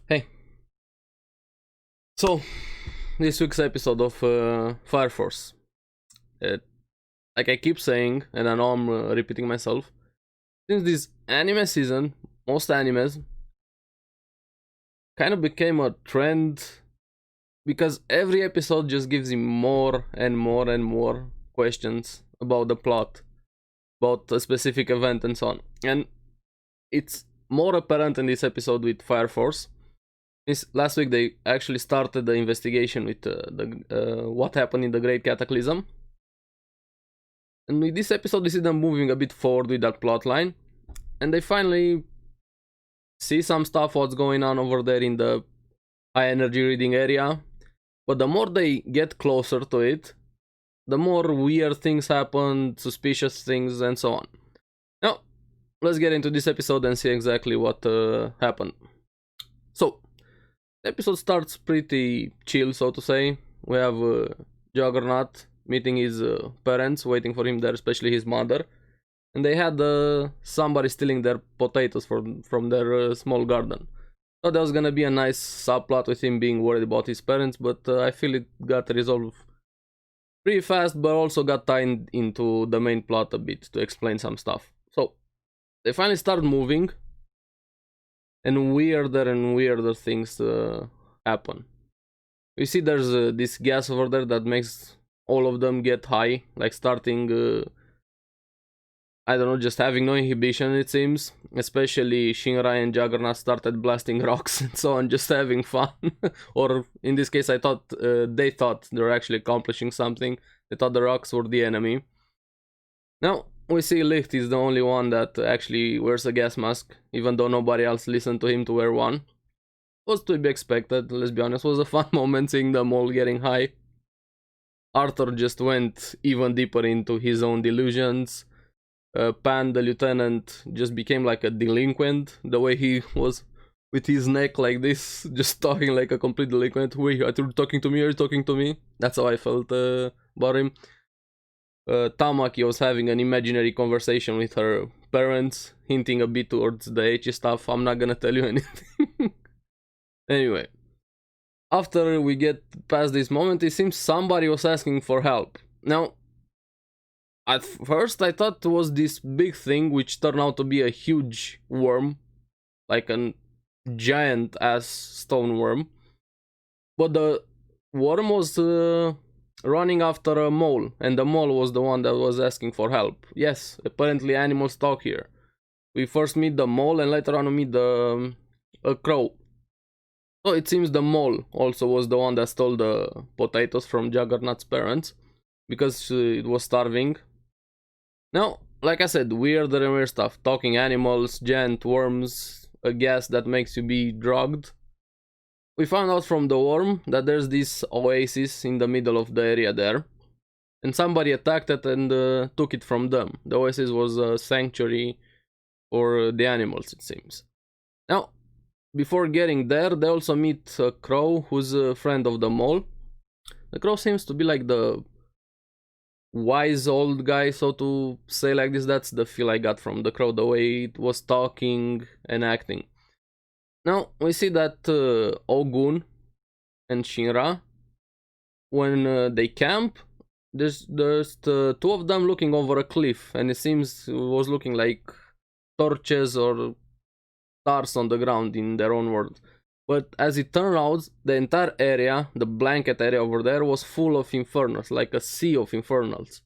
Hey, so this week's episode of Fireforce. Uh, like I keep saying, and I know I'm repeating myself, since this anime season, most animes kind of became a trend because every episode just gives you more and more and more questions about the plot, about a specific event, and so on. And it's more apparent in this episode with Fireforce. Last week they actually started the investigation with the what happened in the Great Cataclysm, and with this episode we see them moving a bit forward with that plotline, and they finally see some stuff what's going on over there in the high energy reading area. But the more they get closer to it, the more weird things happen, suspicious things, and so on. Now, let's get into this episode and see exactly what happened. So, the episode starts pretty chill, so to say. We have Juggernaut meeting his parents, waiting for him there, especially his mother. And they had somebody stealing their potatoes from their small garden. Thought that was gonna be a nice subplot with him being worried about his parents, but I feel it got resolved pretty fast, but also got tied into the main plot a bit to explain some stuff. So, they finally start moving, and weirder things happen. You see there's this gas over there that makes all of them get high, like starting, I don't know, just having no inhibition it seems. Especially Shinra and Juggernaut started blasting rocks and so on, just having fun. Or in this case they thought they were actually accomplishing something. They thought the rocks were the enemy. Now, we see Licht is the only one that actually wears a gas mask, even though nobody else listened to him to wear one. Was to be expected, let's be honest. Was a fun moment seeing them all getting high. Arthur just went even deeper into his own delusions. Pan, the lieutenant, just became like a delinquent. The way he was with his neck like this, just talking like a complete delinquent. Wait, are you talking to me? Are you talking to me? That's how I felt about him. Tamaki was having an imaginary conversation with her parents, hinting a bit towards the ecchi stuff. I'm not gonna tell you anything. Anyway, after we get past this moment, it seems somebody was asking for help. Now, at first I thought it was this big thing, which turned out to be a huge worm, like a giant ass stone worm. But the worm was running after a mole, and the mole was the one that was asking for help. Yes, apparently animals talk here. We first meet the mole, and later on we meet a crow. So it seems the mole also was the one that stole the potatoes from Juggernaut's parents, because it was starving. Now, like I said, weirder and weird stuff. Talking animals, giant worms, a gas that makes you be drugged. We found out from the worm that there's this oasis in the middle of the area there. And somebody attacked it and took it from them. The oasis was a sanctuary for the animals, it seems. Now, before getting there, they also meet a crow who's a friend of the mole. The crow seems to be like the wise old guy, so to say like this. That's the feel I got from the crow, the way it was talking and acting. Now, we see that Ogun and Shinra, when they camp, there's the two of them looking over a cliff, and it seems it was looking like torches or stars on the ground in their own world. But as it turned out, the entire area, the blanket area over there, was full of infernals, like a sea of infernals.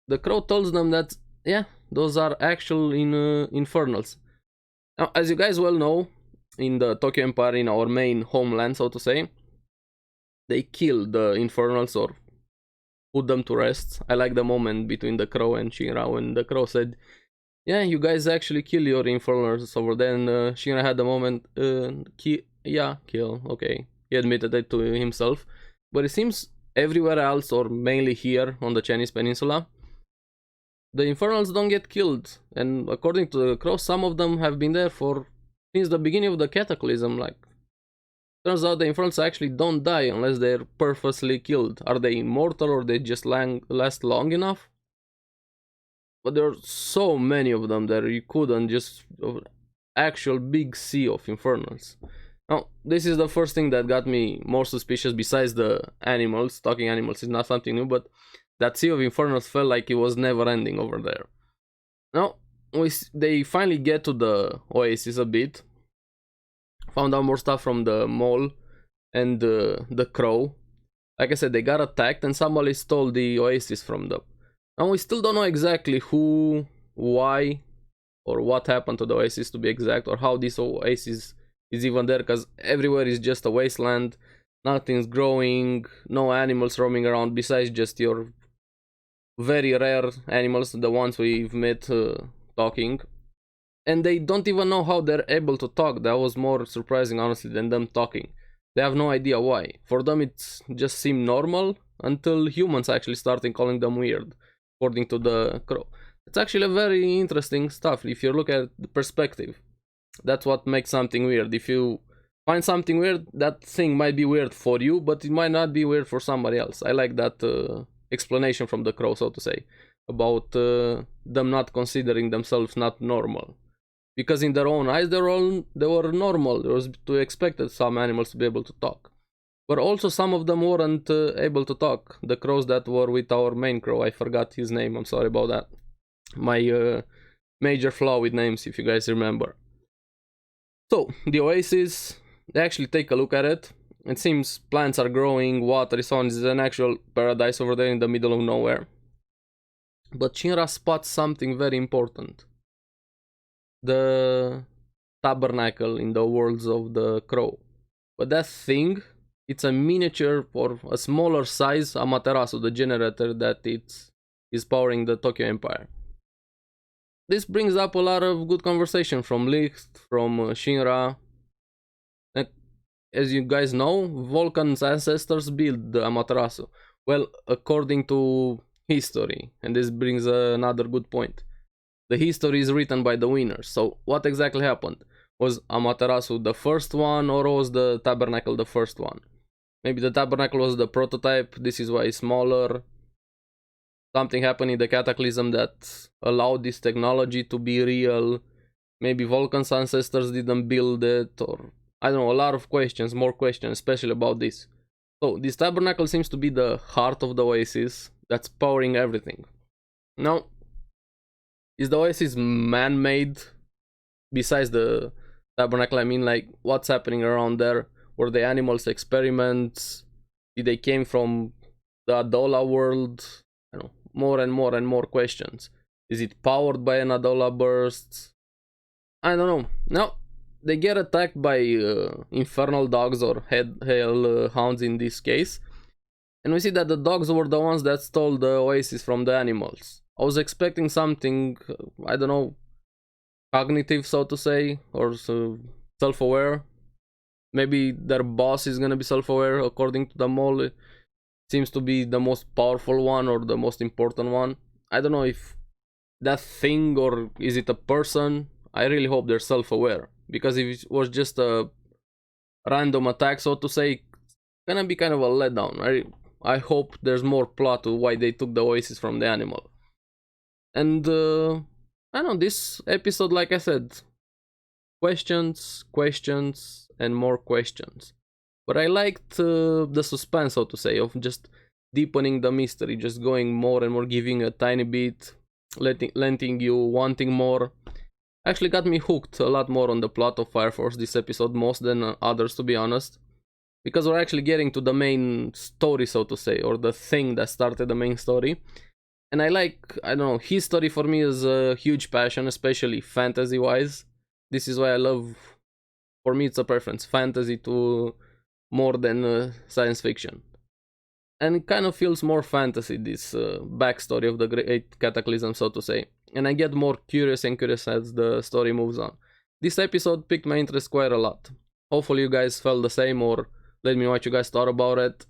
The crow tells them that, yeah, those are actual infernals. Now, as you guys well know, in the Tokyo Empire, in our main homeland, so to say, they kill the infernals or put them to rest. I like the moment between the crow and Shinra when the crow said, yeah, you guys actually kill your infernals over there, and Shinra had the moment, kill, okay. He admitted it to himself. But it seems everywhere else, or mainly here on the Chinese peninsula, the infernals don't get killed. And according to the crow, some of them have been there since the beginning of the Cataclysm. Like, turns out the infernals actually don't die unless they're purposely killed. Are they immortal, or they just last long enough? But there are so many of them that you couldn't just actual big sea of infernals. Now, this is the first thing that got me more suspicious besides the animals. Talking animals is not something new, but that Sea of Infernos felt like it was never ending over there. Now, they finally get to the Oasis a bit. Found out more stuff from the mole and the crow. Like I said, they got attacked and somebody stole the Oasis from them. Now, we still don't know exactly who, why, or what happened to the Oasis to be exact, or how this Oasis is even there, because everywhere is just a wasteland, nothing's growing, no animals roaming around besides just your very rare animals, the ones we've met talking. And they don't even know how they're able to talk. That was more surprising, honestly, than them talking. They have no idea why. For them it just seemed normal until humans actually started calling them weird, according to the crow. It's actually very interesting stuff if you look at the perspective. That's what makes something weird. If you find something weird, that thing might be weird for you, but it might not be weird for somebody else. I like that explanation from the crow, so to say, about them not considering themselves not normal. Because in their own eyes, they were normal. It was to expected some animals to be able to talk. But also some of them weren't able to talk. The crows that were with our main crow, I forgot his name, I'm sorry about that. My major flaw with names, if you guys remember. So, the Oasis, they actually take a look at it. It seems plants are growing, water is on, it's an actual paradise over there in the middle of nowhere. But Shinra spots something very important. The tabernacle in the worlds of the crow. But that thing, it's a miniature or a smaller size Amaterasu, the generator that is powering the Tokyo Empire. This brings up a lot of good conversation from Licht, from Shinra. As you guys know, Vulcan's ancestors built the Amaterasu. Well, according to history, and this brings another good point. The history is written by the winners. So what exactly happened? Was Amaterasu the first one, or was the tabernacle the first one? Maybe the tabernacle was the prototype, this is why it's smaller. Something happened in the Cataclysm that allowed this technology to be real. Maybe Vulcan's ancestors didn't build it, or I don't know, a lot of questions, more questions, especially about this. So this tabernacle seems to be the heart of the Oasis that's powering everything. Now, is the Oasis man-made? Besides the tabernacle, I mean, like, what's happening around there? Were the animals experiments? Did they came from the Adola world? I don't know, more and more and more questions. Is it powered by an Adola burst? I don't know. Now, they get attacked by infernal dogs or hell hounds in this case. And we see that the dogs were the ones that stole the Oasis from the animals. I was expecting something, I don't know, cognitive, so to say, or self-aware. Maybe their boss is gonna be self-aware, according to the mole. It seems to be the most powerful one or the most important one. I don't know if that thing or is it a person. I really hope they're self-aware, because if it was just a random attack, so to say, it's gonna be kind of a letdown. I hope there's more plot to why they took the Oasis from the animal. And I don't know, this episode, like I said, questions, and more questions. But I liked the suspense, so to say, of just deepening the mystery, just going more and more, giving a tiny bit, letting you wanting more. Actually got me hooked a lot more on the plot of Fireforce this episode, most than others, to be honest. Because we're actually getting to the main story, so to say, or the thing that started the main story. And I don't know, history for me is a huge passion, especially fantasy-wise. This is why I love, for me it's a preference, fantasy to more than science fiction. And it kind of feels more fantasy, this backstory of the Great Cataclysm, so to say. And I get more curious and curious as the story moves on. This episode piqued my interest quite a lot. Hopefully you guys felt the same, or let me know what you guys thought about it.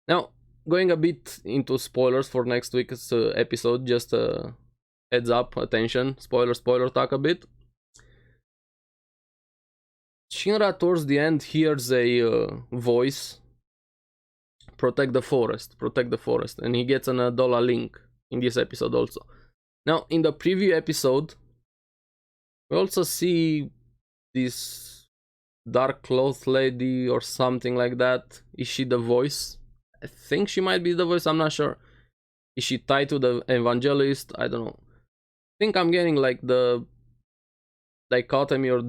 Now, going a bit into spoilers for next week's episode, just heads up, attention, spoiler talk a bit. Shinra towards the end hears a voice, protect the forest, and he gets an Adola link in this episode also. Now, in the preview episode, we also see this dark clothes lady or something like that. Is she the voice? I think she might be the voice, I'm not sure. Is she tied to the evangelist? I don't know. I think I'm getting like the dichotomy or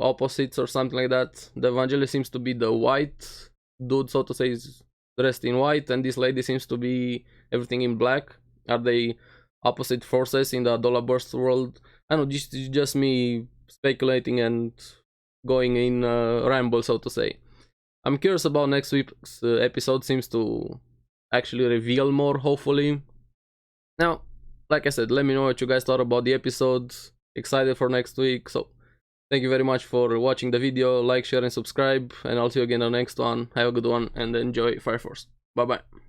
opposites or something like that. The evangelist seems to be the white dude, so to say, is dressed in white, and this lady seems to be everything in black. Are they opposite forces in the dollar burst world? I don't know, this is just me speculating and going in ramble, so to say. I'm curious about next week's episode. Seems to actually reveal more, hopefully. Now, like I said, let me know what you guys thought about the episode. Excited for next week. So, thank you very much for watching the video. Like, share, and subscribe. And I'll see you again on the next one. Have a good one and enjoy Fireforce. Bye bye.